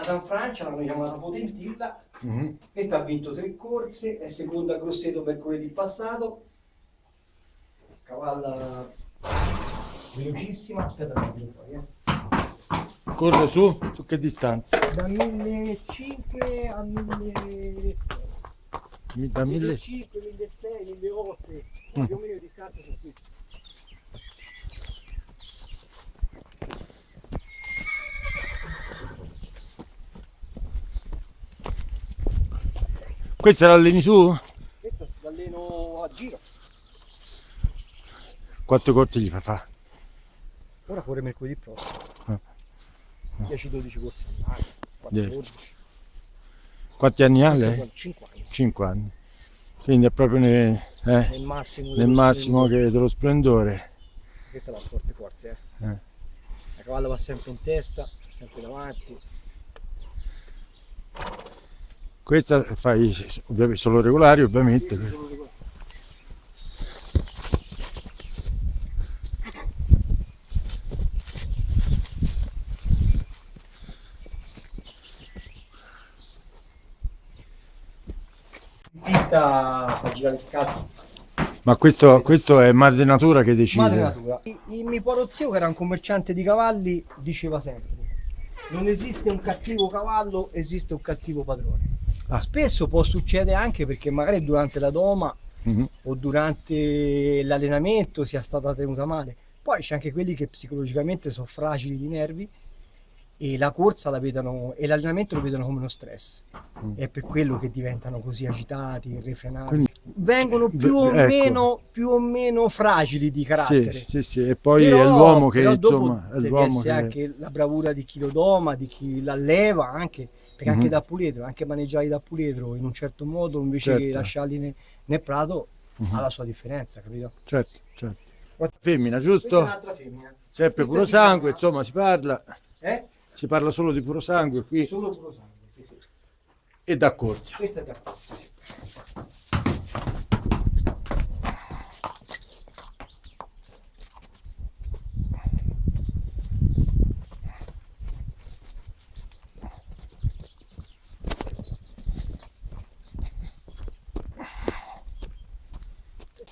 nata in Francia, l'hanno chiamata Potentilla. Questa ha vinto 3 corse, è seconda a Grosseto mercoledì passato. Cavalla velocissima, aspetta un po', Corre su che distanza? da 1500 a 1600. Da 1000. 1500, 1600, 1800, più o meno di distanza su questo. Questa la alleni su? Questa si alleno a giro. Quattro corse gli fa fa? Ora corre mercoledì prossimo. Ah. 10-12 corse all'anno, 14. Quanti anni ha Questi lei? sono 5 anni. 5 anni. Quindi è proprio Nel massimo, nel massimo dello splendore. Questa va forte forte, Eh. La cavallo va sempre in testa, sempre davanti. Questa fai ovviamente solo regolari, ovviamente. Pista fa girare scatti. Ma questo è madre natura che decide. Madre natura. Il mio parozio, che era un commerciante di cavalli, diceva sempre: non esiste un cattivo cavallo, esiste un cattivo padrone. Ah. Spesso può succedere anche perché magari durante la doma o durante l'allenamento sia stata tenuta male. Poi c'è anche quelli che psicologicamente sono fragili di nervi e la corsa la vedono e l'allenamento lo vedono come uno stress. È per quello che diventano così agitati, irrefrenabili. Quindi, vengono più o meno fragili di carattere. Sì. E poi è l'uomo che insomma è deve l'uomo essere che... anche la bravura di chi lo doma, di chi l'alleva, anche perché anche da puledro, anche maneggiarli da puledro in un certo modo invece che lasciarli nel prato ha la sua differenza, capito? Certo. Femmina, giusto? Questa è un'altra femmina. Sempre Questa puro si sangue, chiama- insomma si parla solo di puro sangue qui Solo puro sangue, sì. e da corsa. Questa è da corsa, sì.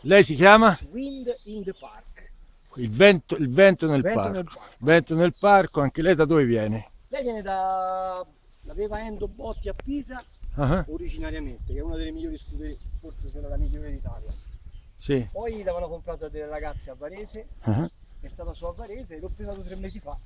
Lei si chiama? Wind in the Park. Il vento nel Vento parco. nel parco. Vento nel parco, anche lei da dove viene? Lei viene l'aveva Endo Botti a Pisa originariamente, che è una delle migliori scuderie, forse sarà la migliore d'Italia. Sì. Poi l'avevano comprata delle ragazze a Varese, è stata su a Varese e l'ho presa 3 mesi fa.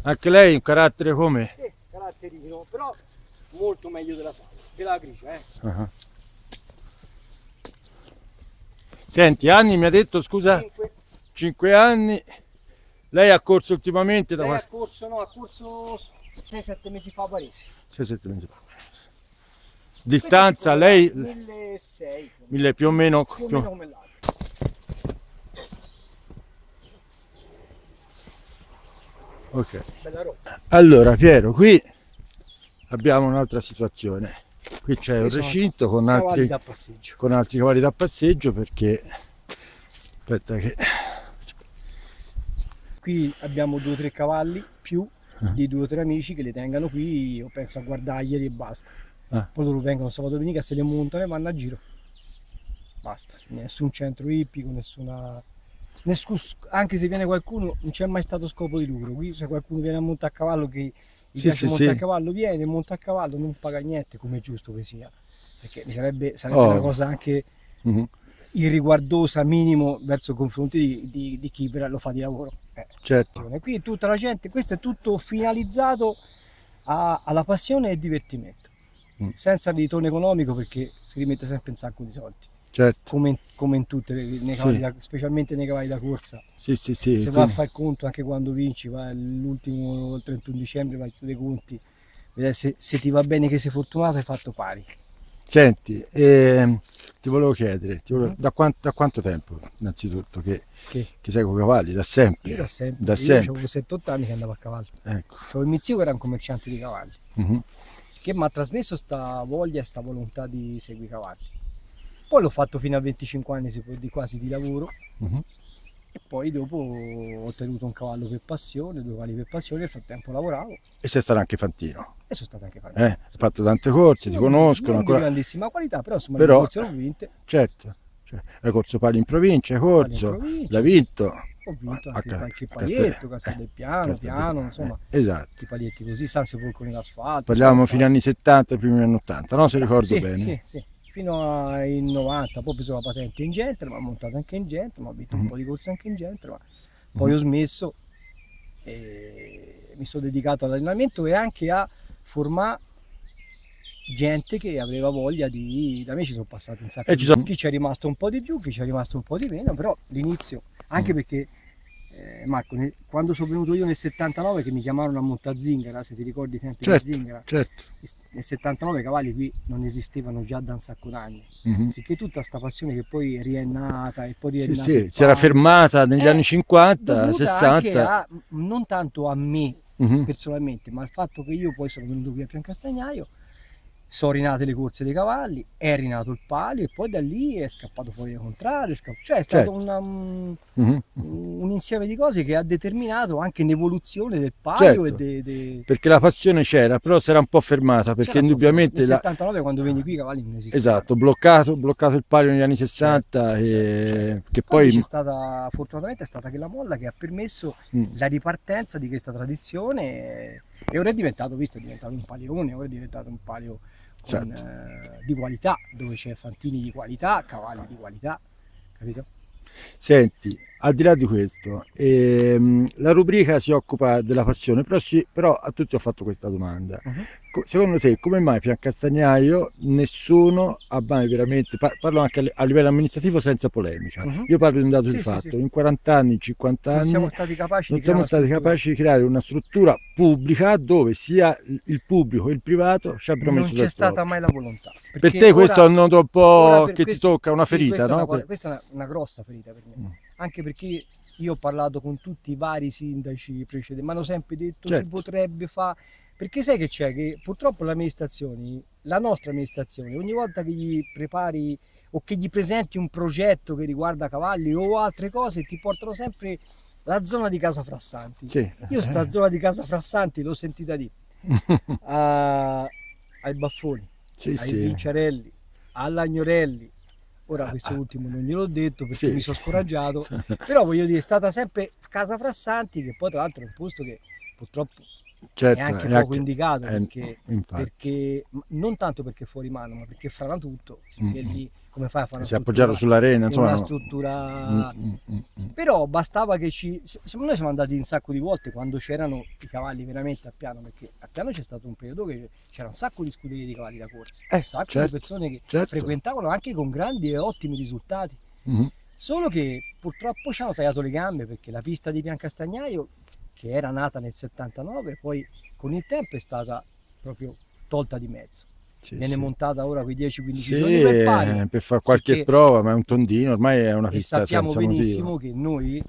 Anche lei un carattere come? Sì, caratterino, però molto meglio della grigia, Senti, anni mi ha detto, scusa? 5. 5 anni. Lei ha corso ultimamente Lei ha corso 6-7 mesi fa a Varese. 6-7 mesi fa. Distanza lei? 1600. 1000 più o meno. Più o meno come l'altro. Ok. Bella roba. Allora Piero, qui abbiamo un'altra situazione. Qui c'è un recinto con altri cavalli da passeggio perché aspetta che qui abbiamo 2 o 3 cavalli più di 2 o 3 amici che li tengano qui, io penso a guardarglieli e basta. Poi loro vengono sabato e domenica, se le montano e vanno a giro. Basta, nessun centro ippico, anche se viene qualcuno non c'è mai stato scopo di lucro. Qui se qualcuno viene a montare a cavallo che gli piace montare a cavallo, viene, monta a cavallo, non paga niente, come è giusto che sia, perché sarebbe una cosa anche irriguardosa, minimo verso i confronti di chi lo fa di lavoro. Certo. Qui tutta la gente, questo è tutto finalizzato alla passione e al divertimento, senza ritorno economico, perché si rimette sempre un sacco di soldi. Certo. Come in tutte nei cavalli specialmente nei cavalli da corsa. Sì. Se va a fare il conto anche quando vinci, va l'ultimo, il 31 dicembre, vai a chiudere i conti, vedere se ti va bene, che sei fortunato, hai fatto pari. Senti, ti volevo chiedere, da quanto tempo innanzitutto che sei con i cavalli? Da sempre? Io da sempre. Io avevo 7-8 anni che andavo a cavallo. Ecco. C'avevo il mio zio che era un commerciante di cavalli, che mi ha trasmesso sta voglia e sta volontà di seguire i cavalli. Poi l'ho fatto fino a 25 anni, si può dire, quasi di lavoro. E poi dopo ho tenuto un cavallo per passione, 2 cavalli per passione, nel frattempo lavoravo. E sei stato anche fantino. E sono stato anche fantino. Hai fatto tante corse, ti conoscono. Non ancora... di grandissima qualità, però insomma le corse l'ho vinte. Certo, hai corso pali in provincia, hai corso, l'hai vinto. Ho vinto anche qualche palietto, Castel del Piano, insomma, esatto. i palietti così, San Sepolcro nell'asfalto. Parliamo fino agli anni 70, primi anni 80, no? Se ricordo bene. Sì. Fino ai 90, poi ho preso la patente in gentleman, ho montato anche in gentleman, ho vinto un po' di corse anche in gentleman, poi ho smesso e mi sono dedicato all'allenamento e anche a formare gente che aveva voglia da me ci sono passati un sacco di chi ci è rimasto un po' di più, chi ci è rimasto un po' di meno, però l'inizio, anche perché Marco, quando sono venuto io nel 79 che mi chiamarono a Montazingara, se ti ricordi i tempi di Zingara, nel 79 i cavalli qui non esistevano già da un sacco d'anni, sicché tutta questa passione che poi è nata e poi è si era fermata negli anni 50, 60. Non tanto a me personalmente, ma al fatto che io poi sono venuto qui a Piancastagnaio, sono rinate le corse dei cavalli, è rinato il palio e poi da lì è scappato fuori il contrario, cioè è stato un insieme di cose che ha determinato anche un'evoluzione del palio. Perché la passione c'era, però si era un po' fermata, perché indubbiamente nel 79 quando veni qui i cavalli non esistevano. Esatto, bloccato il palio negli anni 60 e che poi c'è stata, fortunatamente è stata che la molla che ha permesso la ripartenza di questa tradizione e ora è diventato un palione, ora è diventato un palio di qualità, dove c'è fantini di qualità, cavalli di qualità, capito? Senti, al di là di questo, la rubrica si occupa della passione, però a tutti ho fatto questa domanda. Secondo te, come mai Piancastagnaio nessuno ha mai veramente, parlo anche a livello amministrativo senza polemica, io parlo di un dato di fatto, in 40 anni, in 50 anni non siamo stati capaci di creare una struttura pubblica dove sia il pubblico e il privato ci abbiano messo non c'è stata mai la volontà. Per te questo è un nodo un po' che ti tocca, una ferita, no? Questa è una grossa ferita per me, anche perché io ho parlato con tutti i vari sindaci precedenti, mi hanno sempre detto si potrebbe fare. Perché sai che c'è? Che purtroppo la nostra amministrazione, ogni volta che gli prepari o che gli presenti un progetto che riguarda cavalli o altre cose, ti portano sempre la zona di Casa Frassanti. Io sta zona di Casa Frassanti l'ho sentita di ai Baffoni, ai Vinciarelli, all'Agnorelli. Ora questo ultimo non gliel'ho detto perché mi sono scoraggiato, però voglio dire, è stata sempre Casa Frassanti, che poi tra l'altro è un posto che purtroppo è anche poco indicato, perché non tanto perché è fuori mano, ma perché frana tutto, perché lì come fai a fare una si è appoggiato sull'arena, insomma, una struttura però bastava che noi siamo andati un sacco di volte quando c'erano i cavalli veramente a Piano, perché a Piano c'è stato un periodo che c'era un sacco di scuderie di cavalli da corsa, un sacco di persone che frequentavano anche con grandi e ottimi risultati, solo che purtroppo ci hanno tagliato le gambe, perché la pista di Piancastagnaio, che era nata nel 79, poi con il tempo è stata proprio tolta di mezzo. Viene montata ora quei 10-15 giorni per fare qualche prova, ma è un tondino, ormai è una pista sappiamo senza benissimo motivo. Che noi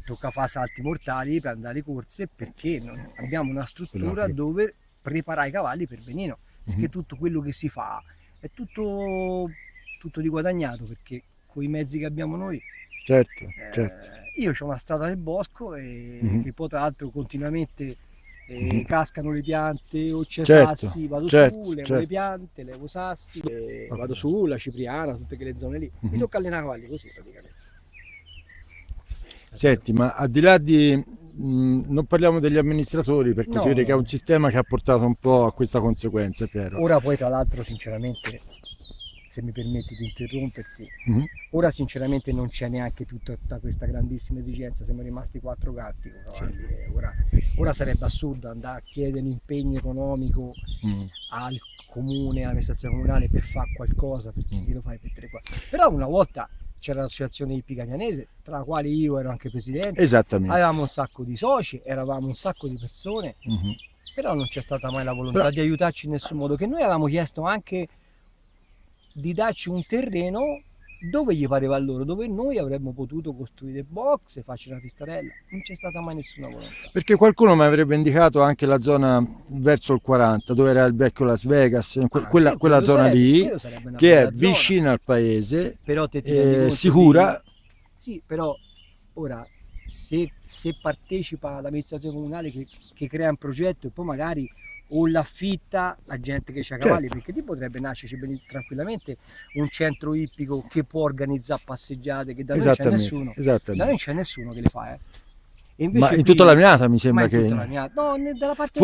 tocca fare salti mortali per andare alle corse, perché non abbiamo una struttura dove preparare i cavalli per benino, perché tutto quello che si fa è tutto di guadagnato, perché con i mezzi che abbiamo noi. Certo. Io ho una strada nel bosco e che poi tra l'altro continuamente cascano le piante o c'è sassi, vado su, levo le piante, levo sassi, vado su, la Cipriana, tutte quelle zone lì. Mi tocca allenare cavalli così praticamente. Senti, ma al di là di... non parliamo degli amministratori, perché si vede che è un sistema che ha portato un po' a questa conseguenza, Piero. Ora poi tra l'altro sinceramente, se mi permetti di interromperti, ora sinceramente non c'è neanche più tutta questa grandissima esigenza, siamo rimasti 4 gatti con cavalli, ora sarebbe assurdo andare a chiedere un impegno economico al comune, all'amministrazione comunale per fare qualcosa, perché lo fai per 3-4. Però una volta c'era l'associazione ippica pianese, tra la quale io ero anche presidente, avevamo un sacco di soci, eravamo un sacco di persone, però non c'è stata mai la volontà di aiutarci in nessun modo, che noi avevamo chiesto anche di darci un terreno dove gli pareva a loro, dove noi avremmo potuto costruire box e farci una pistarella. Non c'è stata mai nessuna volontà. Perché qualcuno mi avrebbe indicato anche la zona verso il 40, dove era il vecchio Las Vegas, quella zona lì, che è vicina al paese, però te ti rendi conto sicura. Sì, però ora se partecipa l'amministrazione comunale che crea un progetto e poi magari o l'affitta a gente che c'ha cavalli, perché lì potrebbe nascerci tranquillamente un centro ippico che può organizzare passeggiate, che da noi c'è nessuno, da noi c'è nessuno che le fa. E invece ma in tutta la Lamiata mi sembra che no, dalla parte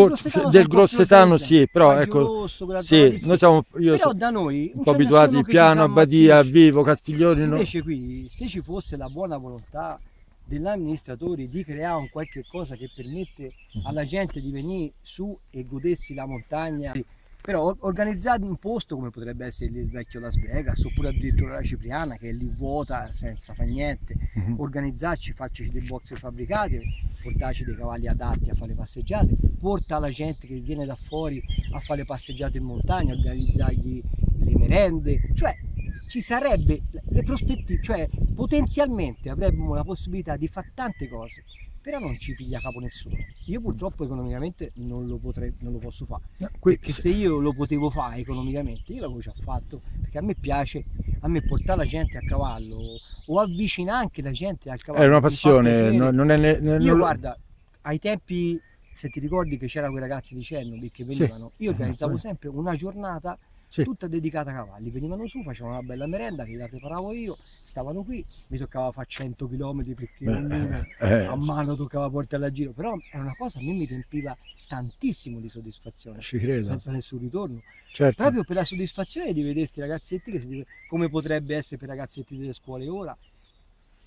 del Grossetano sì, però ecco sì, noi siamo però da noi un po' abituati al Piano, a Badia, a Vivo, Castiglioni. Invece qui, se ci fosse la buona volontà degli amministratori di creare un qualche cosa che permette alla gente di venire su e godersi la montagna, però organizzare un posto come potrebbe essere il vecchio Las Vegas oppure addirittura la Cipriana che è lì vuota senza fare niente, organizzarci, farci dei box fabbricati, portarci dei cavalli adatti a fare le passeggiate, porta la gente che viene da fuori a fare le passeggiate in montagna, organizzargli le merende, cioè ci sarebbe le prospettive, cioè potenzialmente avremmo la possibilità di fare tante cose, però non ci piglia capo nessuno. Io purtroppo economicamente non lo posso fare, perché se io lo potevo fare economicamente io l'avevo già fatto, perché a me piace, portare la gente a cavallo o avvicinare anche la gente al cavallo. È una passione, Io guarda, ai tempi, se ti ricordi che c'erano quei ragazzi di Chernobyl che venivano, io organizzavo sempre una giornata tutta dedicata ai cavalli, venivano su, facevano una bella merenda che la preparavo io, stavano qui, mi toccava fare 100 km perché a mano toccava portarla a giro, però è una cosa a me mi riempiva tantissimo di soddisfazione, senza nessun ritorno, proprio per la soddisfazione di vedere questi ragazzetti come potrebbe essere per i ragazzetti delle scuole ora,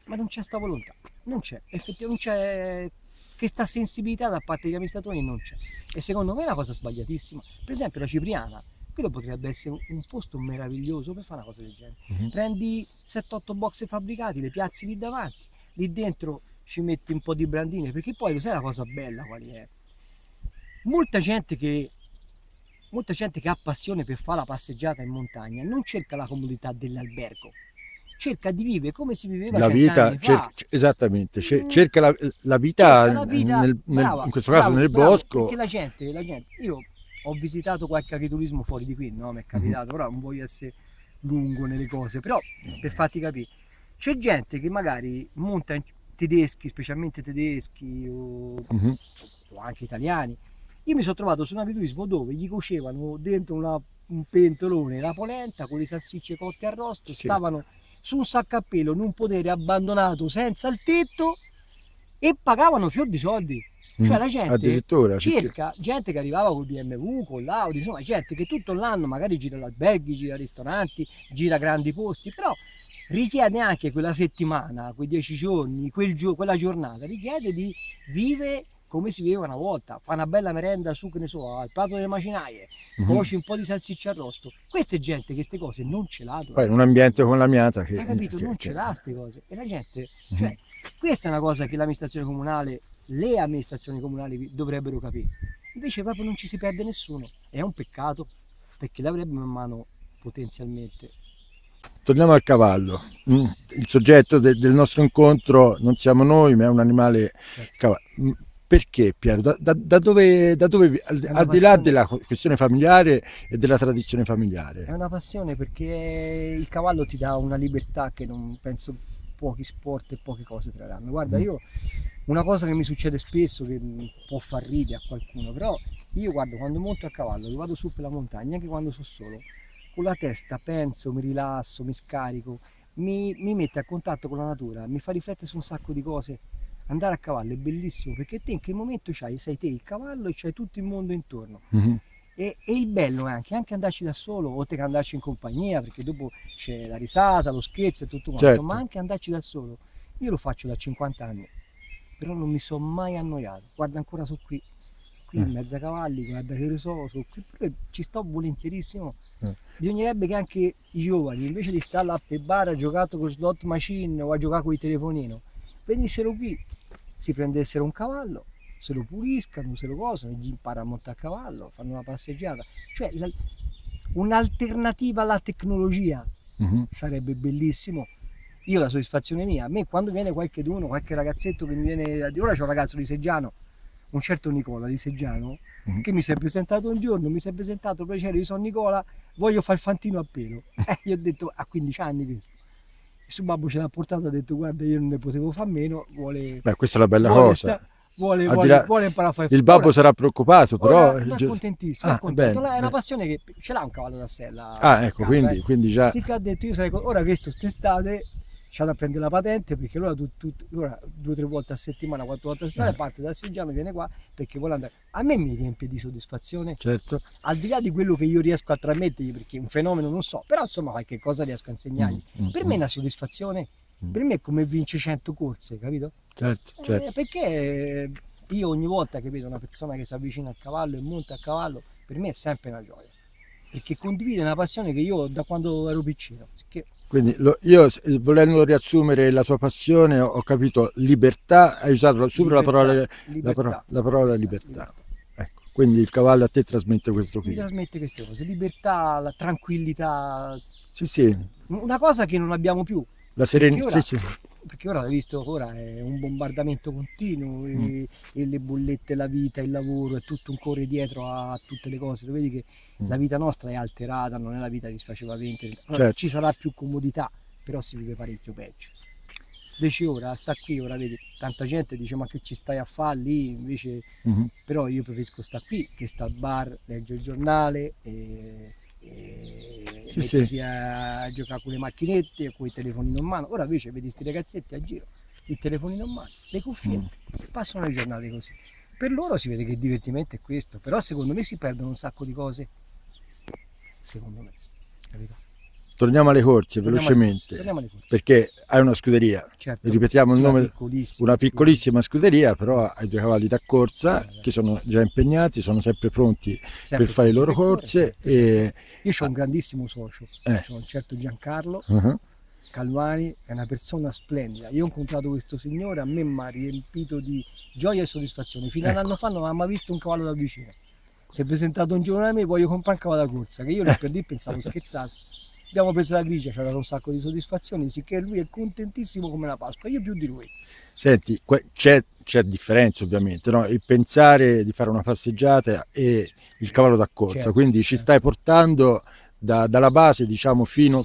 ma non c'è sta volontà, non c'è, effettivamente non c'è questa sensibilità da parte degli amministratori, non c'è, e secondo me è una cosa sbagliatissima. Per esempio la Cipriana, quello potrebbe essere un posto meraviglioso per fare una cosa del genere. Prendi 7-8 box fabbricati, le piazzi lì davanti, lì dentro ci metti un po' di brandine, perché poi lo sai la cosa bella qual è? Molta gente che ha passione per fare la passeggiata in montagna non cerca la comodità dell'albergo, cerca di vivere come si viveva la vita, esattamente, cerca la vita, in questo caso nel bosco. Perché la gente, io ho visitato qualche agriturismo fuori di qui, no? Mi è capitato, però non voglio essere lungo nelle cose, però per farti capire, c'è gente che magari monta tedeschi, specialmente tedeschi o anche italiani. Io mi sono trovato su un agriturismo dove gli cuocevano dentro un pentolone la polenta con le salsicce cotte arrosto, stavano su un sacco a pelo in un podere abbandonato senza il tetto e pagavano fior di soldi. Cioè la gente cerca gente che arrivava col BMW, con l'Audi, insomma gente che tutto l'anno magari gira alberghi, gira ristoranti, gira grandi posti, però richiede anche quella settimana, quei 10 giorni, quella giornata, richiede di vivere come si viveva una volta, fa una bella merenda su, che ne so, al prato delle macinaie, cuoci un po' di salsiccia arrosto. Queste gente che queste cose non ce l'ha. Poi in un ambiente con la Lamiata che... Hai capito? Non ce l'ha queste cose. E la gente, cioè, questa è una cosa che l'amministrazione comunale, le amministrazioni comunali dovrebbero capire. Invece proprio non ci si perde nessuno. È un peccato, perché l'avrebbero in mano potenzialmente. Torniamo al cavallo. Il soggetto del nostro incontro non siamo noi, ma è un animale cavallo. Perché Piero? Da dove al di là della questione familiare e della tradizione familiare? È una passione perché il cavallo ti dà una libertà che non penso pochi sport e poche cose trarranno. Guarda, io una cosa che mi succede spesso, che può far ridere a qualcuno, però io guardo quando monto a cavallo, io vado su per la montagna, anche quando sono solo, con la testa penso, mi rilasso, mi scarico, mi mette a contatto con la natura, mi fa riflettere su un sacco di cose. Andare a cavallo è bellissimo perché te in che momento sei te il cavallo e c'hai tutto il mondo intorno. E il bello è anche andarci da solo, oltre che andarci in compagnia, perché dopo c'è la risata, lo scherzo e tutto quanto, ma anche andarci da solo. Io lo faccio da 50 anni, però non mi sono mai annoiato. Guarda, ancora sono qui in mezzo a cavalli, guarda che sono qui, perché ci sto volentierissimo. Bisognerebbe che anche i giovani, invece di stare là a per bar a giocare con slot machine o a giocare con il telefonino, venissero qui, si prendessero un cavallo, se lo puliscano, se lo cosano, gli impara a montare a cavallo, fanno una passeggiata. Cioè un'alternativa alla tecnologia, sarebbe bellissimo. Io la soddisfazione mia, a me quando viene qualche ragazzetto che mi viene a dire, ora c'è un ragazzo di Seggiano, un certo Nicola di Seggiano, che mi si è presentato un giorno, mi si è presentato, piacere, io sono Nicola, voglio fare il fantino a pelo. Gli ho detto, a 15 anni questo. Il suo babbo ce l'ha portato, ha detto, guarda, io non ne potevo fare meno, vuole... Beh, questa è la bella cosa. Vuole imparare a fare il babbo sarà preoccupato, però è contentissimo, è contento. È una passione che ce l'ha un cavallo da sella. Ecco, casa, quindi già. Sì, che ha detto, io sarei ora questo quest'estate c'ha da prendere la patente, perché allora 2 o 3 volte a settimana, 4 volte a settimana parte da Seggiano, viene qua perché vuole andare. A me mi riempie di soddisfazione, certo, al di là di quello che io riesco a trasmettergli, perché un fenomeno non so, però insomma qualche cosa riesco a insegnargli. Per me è una soddisfazione, per me è come vince 100 corse, capito? Certo. Perché io ogni volta che vedo una persona che si avvicina al cavallo e monta a cavallo, per me è sempre una gioia, perché condivide una passione che io ho da quando ero piccino. Quindi io, volendo riassumere la tua passione, ho capito libertà, hai usato subito la parola libertà. Ecco, quindi il cavallo a te trasmette questo qui. Mi trasmette queste cose, libertà, la tranquillità. Sì. Una cosa che non abbiamo più. La serenità. Perché ora l'hai visto, ora è un bombardamento continuo e le bollette, la vita, il lavoro, è tutto un correre dietro a tutte le cose. Lo vedi che la vita nostra è alterata, non è la vita che si faceva 20. Allora, ci sarà più comodità, però si vive parecchio peggio. Invece ora sta qui, ora vedi, tanta gente dice ma che ci stai a fare lì, invece però io preferisco sta qui che sta al bar, legge il giornale mettersi a giocare con le macchinette, con i telefonini in mano. Ora invece vedi questi ragazzetti a giro, il telefonino in mano, le cuffiette, passano le giornate così. Per loro si vede che il divertimento è questo, però secondo me si perdono un sacco di cose, secondo me, capito? Torniamo alle corse velocemente, perché hai una scuderia, certo, ripetiamo il nome, una piccolissima scuderia, però hai 2 cavalli da corsa che sono già impegnati, sono sempre pronti per fare le loro corse. Io ho un grandissimo socio, ho un certo Giancarlo Calvani, è una persona splendida. Io ho incontrato questo signore, a me mi ha riempito di gioia e soddisfazione. Fino a un anno fa non aveva mai visto un cavallo da vicino. Si è presentato un giorno da me, voglio comprare un cavallo da corsa, che io lì per lì pensavo scherzassi. Abbiamo preso la grigia, ci ha dato un sacco di soddisfazioni, sicché lui è contentissimo come la Pasqua, io più di lui. Senti, c'è differenza ovviamente, no? Il pensare di fare una passeggiata e il cavallo da corsa, certo, quindi ci stai portando dalla base, diciamo, fino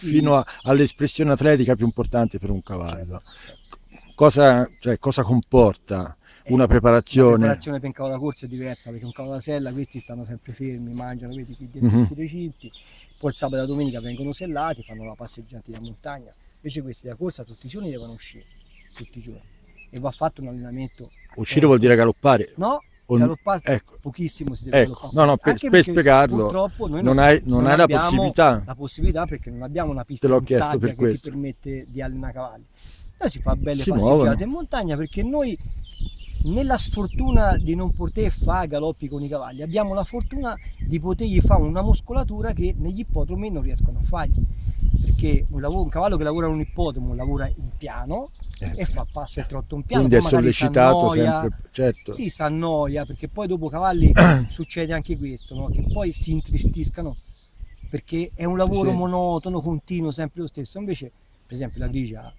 all'espressione atletica più importante per un cavallo. Certo. Cosa comporta una preparazione? La preparazione per un cavallo da corsa è diversa, perché un cavallo da sella, questi stanno sempre fermi, mangiano, vedi, qui dentro tutti i recinti. Poi il sabato e la domenica vengono sellati, fanno la passeggiata in montagna. Invece questi da corsa tutti i giorni devono uscire, tutti i giorni. E va fatto un allenamento. Uscire vuol dire galoppare? No, galoppare pochissimo si deve galoppare. No, per spiegarlo, purtroppo noi non hai la possibilità. La possibilità, perché non abbiamo una pista in sabbia che ti permette di allenare cavalli. Noi si fa belle passeggiate in montagna, perché noi, nella sfortuna di non poter fare galoppi con i cavalli, abbiamo la fortuna di potergli fare una muscolatura che negli ippodromi non riescono a fargli, perché un cavallo che lavora in un ippodromo lavora in piano e fa passo e trotto in piano, quindi è sollecitato sempre, certo. Sì, si annoia, perché poi dopo cavalli succede anche questo, no? Che poi si intristiscano perché è un lavoro monotono, continuo, sempre lo stesso. Invece, per esempio, la grigia,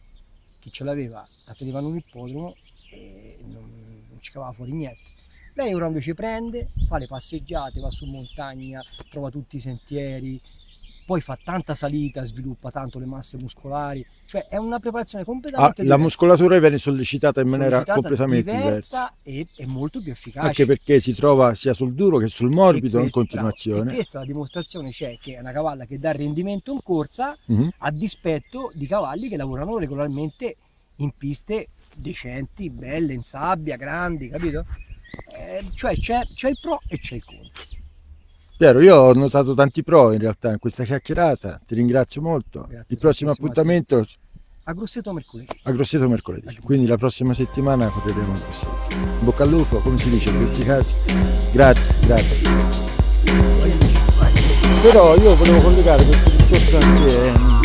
chi ce l'aveva, la tenevano in un ippodromo e non ci cavava fuori niente. Lei ora invece prende, fa le passeggiate, va su montagna, trova tutti i sentieri, poi fa tanta salita, sviluppa tanto le masse muscolari, cioè è una preparazione completamente diversa. La muscolatura viene sollecitata in maniera completamente diversa e molto più efficace. Anche perché si trova sia sul duro che sul morbido in continuazione. E questa la dimostrazione c'è, che è una cavalla che dà rendimento in corsa a dispetto di cavalli che lavorano regolarmente in piste decenti, belle, in sabbia, grandi, capito? Cioè c'è il pro e c'è il contro. Piero, io ho notato tanti pro in realtà in questa chiacchierata, ti ringrazio molto. Grazie, il prossimo appuntamento a Grosseto mercoledì. A Grosseto mercoledì, quindi la prossima settimana correremo a Grosseto. In bocca al lupo, come si dice in questi casi. Grazie. Però io volevo collegare questo discorso anche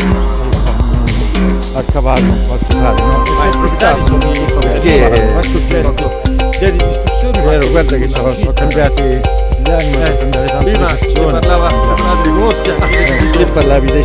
al cavallo un po' attuale, no? C'è di discussione, però guarda che sono cambiati gli anni, sono cambiate tante prima persone. parlava di Mosca che parlavi dei